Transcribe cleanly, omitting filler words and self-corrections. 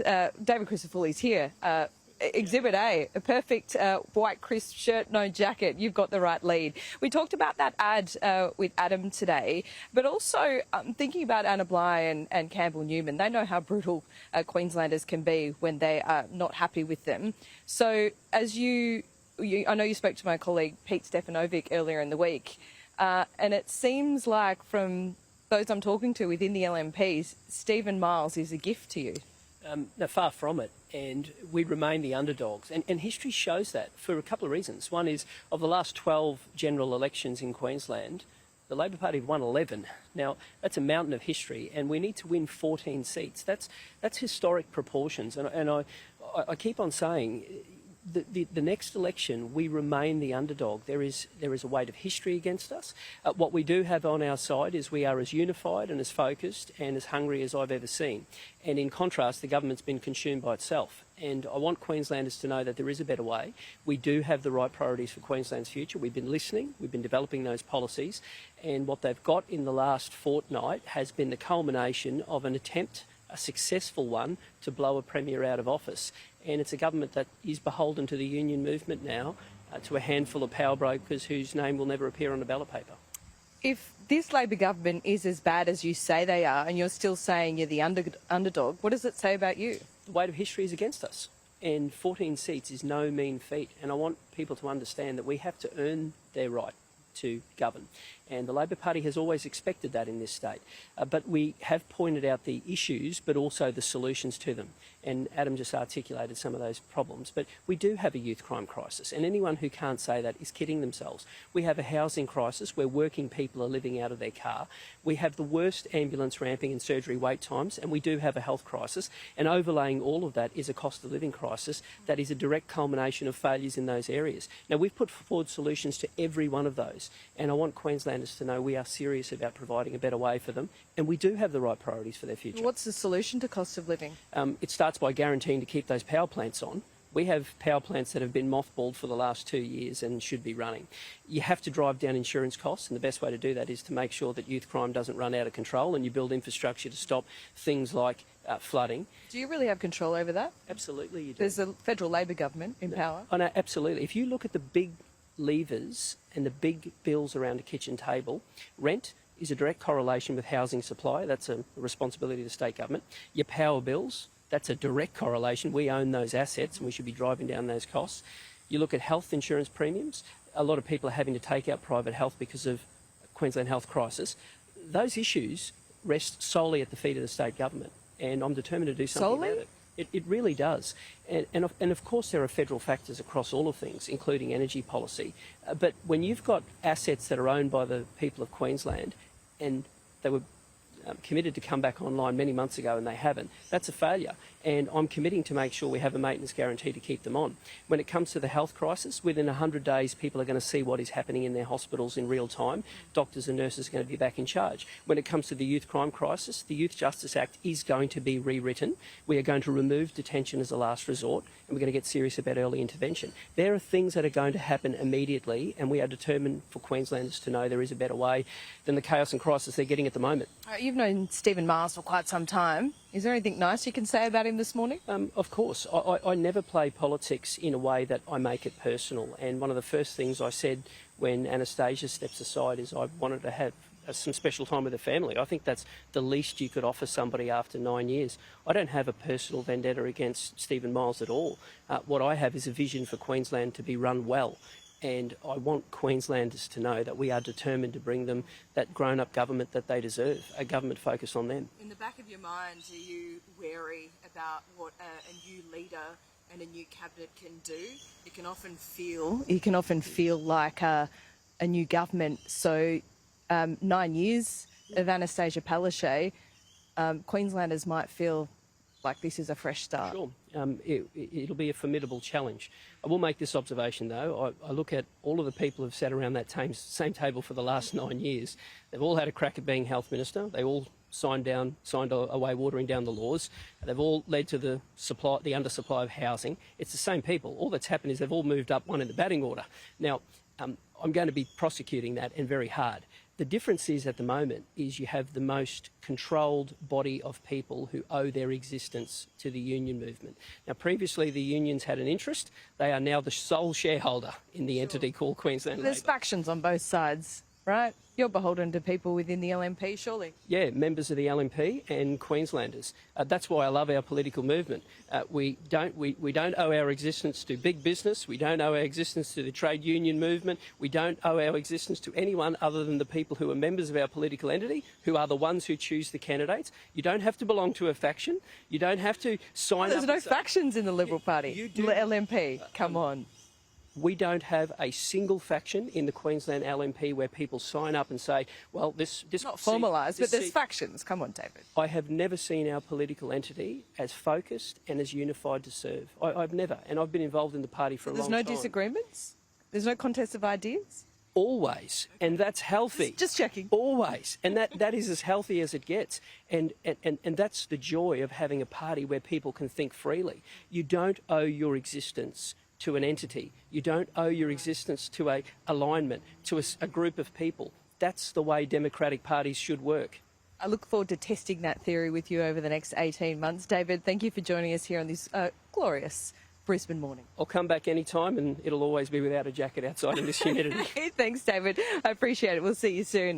David Crisafulli's here. Exhibit A, a perfect white crisp shirt, no jacket. You've got the right lead. We talked about that ad with Adam today, but also thinking about Anna Bligh and Campbell Newman. They know how brutal Queenslanders can be when they are not happy with them. So as I know you spoke to my colleague Pete Stefanovic earlier in the week, and it seems like from those I'm talking to within the LNPs, Stephen Miles is a gift to you. No, far from it, and we remain the underdogs. And history shows that for a couple of reasons. One is, of the last 12 general elections in Queensland, the Labor Party have won 11. Now, that's a mountain of history, and we need to win 14 seats. That's historic proportions, and I keep on saying, the next election, we remain the underdog. There is a weight of history against us. What we do have on our side is we are as unified and as focused and as hungry as I've ever seen. And in contrast, the government's been consumed by itself. And I want Queenslanders to know that there is a better way. We do have the right priorities for Queensland's future. We've been listening, we've been developing those policies, and what they've got in the last fortnight has been the culmination of an attempt, a successful one, to blow a Premier out of office. And it's a government that is beholden to the union movement now, to a handful of power brokers whose name will never appear on a ballot paper. If this Labor government is as bad as you say they are, and you're still saying you're the underdog, what does it say about you? The weight of history is against us, and 14 seats is no mean feat. And I want people to understand that we have to earn their right to govern. And the Labor Party has always expected that in this state. But we have pointed out the issues, but also the solutions to them. And Adam just articulated some of those problems. But we do have a youth crime crisis, and anyone who can't say that is kidding themselves. We have a housing crisis where working people are living out of their car. We have the worst ambulance ramping and surgery wait times, and we do have a health crisis. And overlaying all of that is a cost of living crisis that is a direct culmination of failures in those areas. Now, we've put forward solutions to every one of those, and I want Queenslanders to know we are serious about providing a better way for them, and we do have the right priorities for their future. What's the solution to cost of living? It starts by guaranteeing to keep those power plants on. We have power plants that have been mothballed for the last 2 years and should be running. You have to drive down insurance costs, and the best way to do that is to make sure that youth crime doesn't run out of control, and you build infrastructure to stop things like flooding. Do you really have control over that? Absolutely you do. There's a federal Labor government in power. Oh, no, absolutely. If you look at the big levers and the big bills around a kitchen table, rent is a direct correlation with housing supply. That's a responsibility of the state government. Your power bills, that's a direct correlation. We own those assets and we should be driving down those costs. You look at health insurance premiums. A lot of people are having to take out private health because of Queensland health crisis. Those issues rest solely at the feet of the state government, and I'm determined to do something about it. It really does. And of course there are federal factors across all of things, including energy policy. But when you've got assets that are owned by the people of Queensland and they were committed to come back online many months ago and they haven't, that's a failure. And I'm committing to make sure we have a maintenance guarantee to keep them on. When it comes to the health crisis, within 100 days people are going to see what is happening in their hospitals in real time. Doctors and nurses are going to be back in charge. When it comes to the youth crime crisis, the Youth Justice Act is going to be rewritten. We are going to remove detention as a last resort, and we're going to get serious about early intervention. There are things that are going to happen immediately, and we are determined for Queenslanders to know there is a better way than the chaos and crisis they're getting at the moment. You've known Stephen Miles for quite some time. Is there anything nice you can say about him this morning? Of course. I never play politics in a way that I make it personal. And one of the first things I said when Anastasia steps aside is I wanted to have some special time with the family. I think that's the least you could offer somebody after 9 years. I don't have a personal vendetta against Stephen Miles at all. What I have is a vision for Queensland to be run well. And I want Queenslanders to know that we are determined to bring them that grown-up government that they deserve, a government focused on them. In the back of your mind, are you wary about what a new leader and a new cabinet can do? You can often feel like a new government. So 9 years of Anastasia Palaszczuk, Queenslanders might feel like this is a fresh start. Sure. It'll be a formidable challenge. I will make this observation though. I look at all of the people who've sat around that same table for the last 9 years. They've all had a crack at being health minister. They all signed away watering down the laws. They've all led to the undersupply of housing. It's the same people. All that's happened is they've all moved up one in the batting order. Now, I'm going to be prosecuting that, and very hard. The difference is at the moment is you have the most controlled body of people who owe their existence to the union movement. Now, previously the unions had an interest. They are now the sole shareholder in the entity called Queensland There's Labor. factions on both sides, right? You're beholden to people within the LNP, surely. Yeah, members of the LNP and Queenslanders. That's why I love our political movement. We don't owe our existence to big business. We don't owe our existence to the trade union movement. We don't owe our existence to anyone other than the people who are members of our political entity, who are the ones who choose the candidates. You don't have to belong to a faction. You don't have to sign up. There's no factions in the Liberal Party. You do. LNP, come on. We don't have a single faction in the Queensland LNP where people sign up and say, well, this Not formalised, but there's factions. Come on, David. I have never seen our political entity as focused and as unified to serve. I've never, and I've been involved in the party for a long time. There's no disagreements? There's no contest of ideas? Always, and that's healthy. Just checking. Always, and that is as healthy as it gets, and that's the joy of having a party where people can think freely. You don't owe your existence to an entity. You don't owe your existence to a alignment, to a group of people. That's the way democratic parties should work. I look forward to testing that theory with you over the next 18 months. David, thank you for joining us here on this glorious Brisbane morning. I'll come back anytime, and it'll always be without a jacket outside in this humidity. Thanks, David. I appreciate it. We'll see you soon.